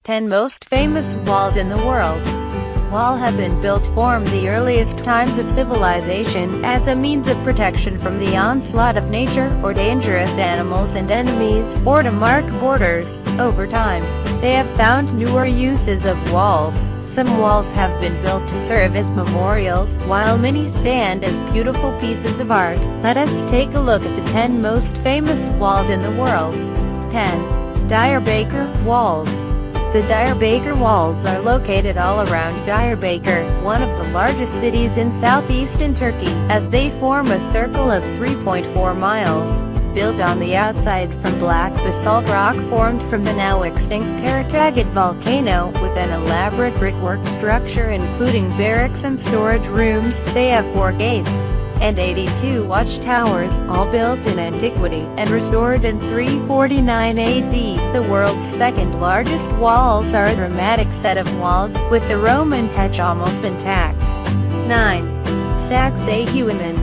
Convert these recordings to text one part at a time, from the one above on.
10 most famous walls in the world. Walls have been built from the earliest times of civilization, as a means of protection from the onslaught of nature, or dangerous animals and enemies, or to mark borders. Over time, they have found newer uses of walls. Some walls have been built to serve as memorials, while many stand as beautiful pieces of art. Let us take a look at the 10 most famous walls in the world. 10. Diyarbakır Walls. The Diyarbakır Walls are located all around Diyarbakır, one of the largest cities in southeastern Turkey, as they form a circle of 3.4 miles. Built on the outside from black basalt rock formed from the now extinct Sacsayhuaman volcano, with an elaborate brickwork structure including barracks and storage rooms, they have 4 gates and 82 watchtowers, all built in antiquity, and restored in 349 AD. The world's second largest walls are a dramatic set of walls, with the Roman touch almost intact. 9. Sacsayhuaman.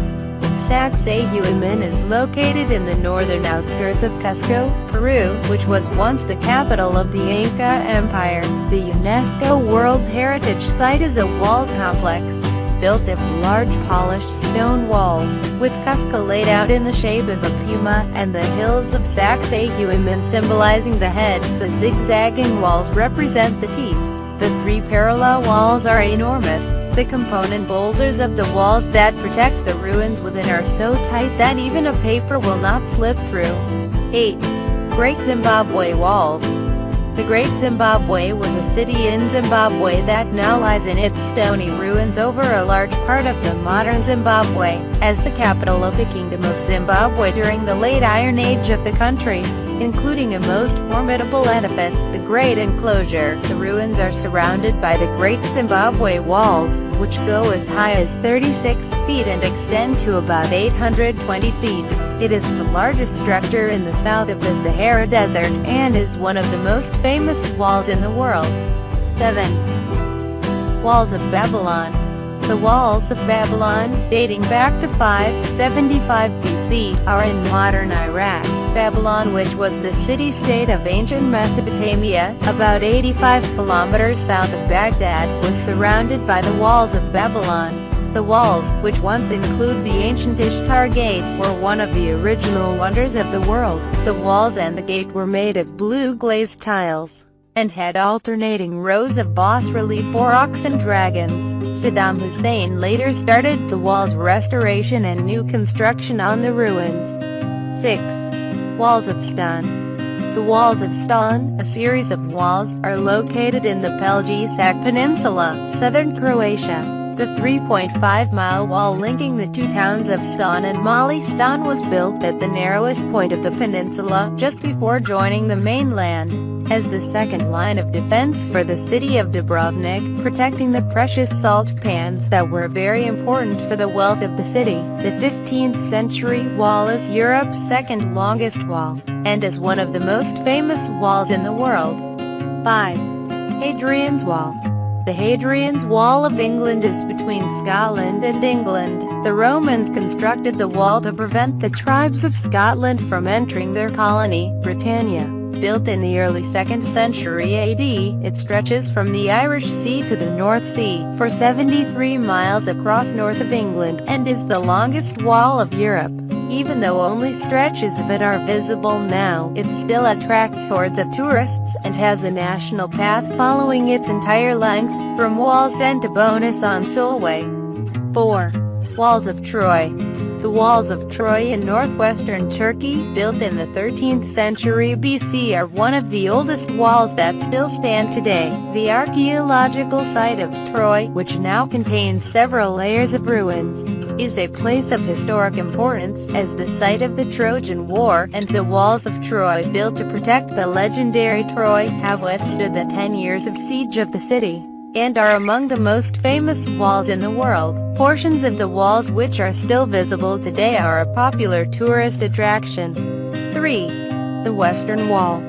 Sacsayhuaman is located in the northern outskirts of Cusco, Peru, which was once the capital of the Inca Empire. The UNESCO World Heritage Site is a walled complex built of large polished stone walls, with Cusco laid out in the shape of a puma, and the hills of Sacsayhuaman symbolizing the head. The zigzagging walls represent the teeth. The 3 parallel walls are enormous. The component boulders of the walls that protect the ruins within are so tight that even a paper will not slip through. 8. Great Zimbabwe Walls. The Great Zimbabwe was a city in Zimbabwe that now lies in its stony ruins over a large part of the modern Zimbabwe, as the capital of the Kingdom of Zimbabwe during the late Iron Age of the country, including a most formidable edifice, the Great Enclosure. The ruins are surrounded by the Great Zimbabwe Walls, which go as high as 36 feet and extend to about 820 feet. It is the largest structure in the south of the Sahara Desert, and is one of the most famous walls in the world. 7. Walls of Babylon. The walls of Babylon, dating back to 575 BC, are in modern Iraq. Babylon, which was the city-state of ancient Mesopotamia, about 85 kilometers south of Baghdad, was surrounded by the walls of Babylon. The walls, which once include the ancient Ishtar Gate, were one of the original wonders of the world. The walls and the gate were made of blue glazed tiles, and had alternating rows of bas-relief aurochs and dragons. Saddam Hussein later started the walls' restoration and new construction on the ruins. 6. Walls of Ston. The walls of Ston, a series of walls, are located in the Pelgisak Peninsula, southern Croatia. The 3.5-mile wall linking the 2 towns of Ston and Mali. Ston was built at the narrowest point of the peninsula, just before joining the mainland, as the second line of defense for the city of Dubrovnik, protecting the precious salt pans that were very important for the wealth of the city. The 15th century wall is Europe's second longest wall, and is one of the most famous walls in the world. 5. Hadrian's Wall. The Hadrian's Wall of England is between Scotland and England. The Romans constructed the wall to prevent the tribes of Scotland from entering their colony, Britannia. Built in the early 2nd century AD, it stretches from the Irish Sea to the North Sea, for 73 miles across north of England, and is the longest wall of Europe. Even though only stretches of it are visible now, it still attracts hordes of tourists, and has a national path following its entire length, from Wallsend to Bonis on Solway. 4. Walls of Troy. The walls of Troy in northwestern Turkey, built in the 13th century BC, are one of the oldest walls that still stand today. The archaeological site of Troy, which now contains several layers of ruins, is a place of historic importance, as the site of the Trojan War, and the walls of Troy, built to protect the legendary Troy, have withstood the 10 years of siege of the city, and are among the most famous walls in the world. Portions of the walls which are still visible today are a popular tourist attraction. 3. The Western Wall.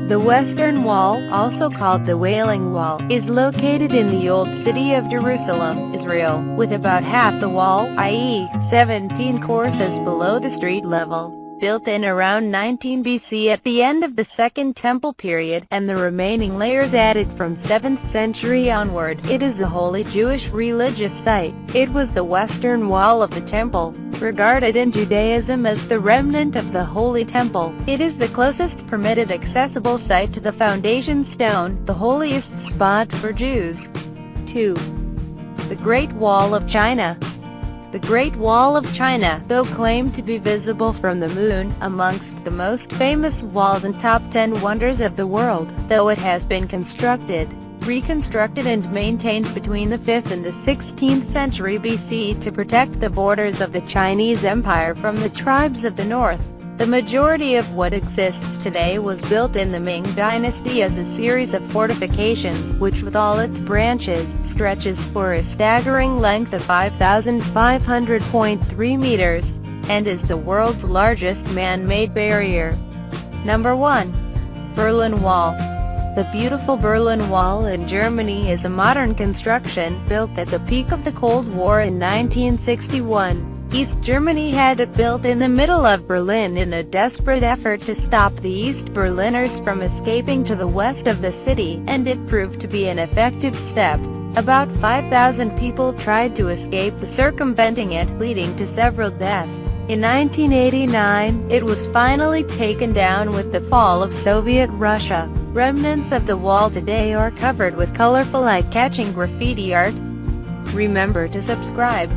The Western Wall, also called the Wailing Wall, is located in the old city of Jerusalem, Israel, with about half the wall, i.e., 17 courses below the street level. built in around 19 BC at the end of the Second Temple period, and the remaining layers added from 7th century onward. It is a holy Jewish religious site. It was the western wall of the temple, regarded in Judaism as the remnant of the Holy Temple. It is the closest permitted accessible site to the foundation stone, the holiest spot for Jews. 2. The Great Wall of China. The Great Wall of China, though claimed to be visible from the moon, amongst the most famous walls and top 10 wonders of the world, though it has been constructed, reconstructed and maintained between the 5th and the 16th century BC to protect the borders of the Chinese Empire from the tribes of the north. The majority of what exists today was built in the Ming Dynasty as a series of fortifications, which with all its branches, stretches for a staggering length of 5,500.3 meters, and is the world's largest man-made barrier. Number 1. Berlin Wall. The beautiful Berlin Wall in Germany is a modern construction, built at the peak of the Cold War in 1961. East Germany had it built in the middle of Berlin in a desperate effort to stop the East Berliners from escaping to the west of the city, and it proved to be an effective step. About 5,000 people tried to escape, circumventing it, leading to several deaths. In 1989, it was finally taken down with the fall of Soviet Russia. Remnants of the wall today are covered with colorful eye-catching graffiti art. Remember to subscribe.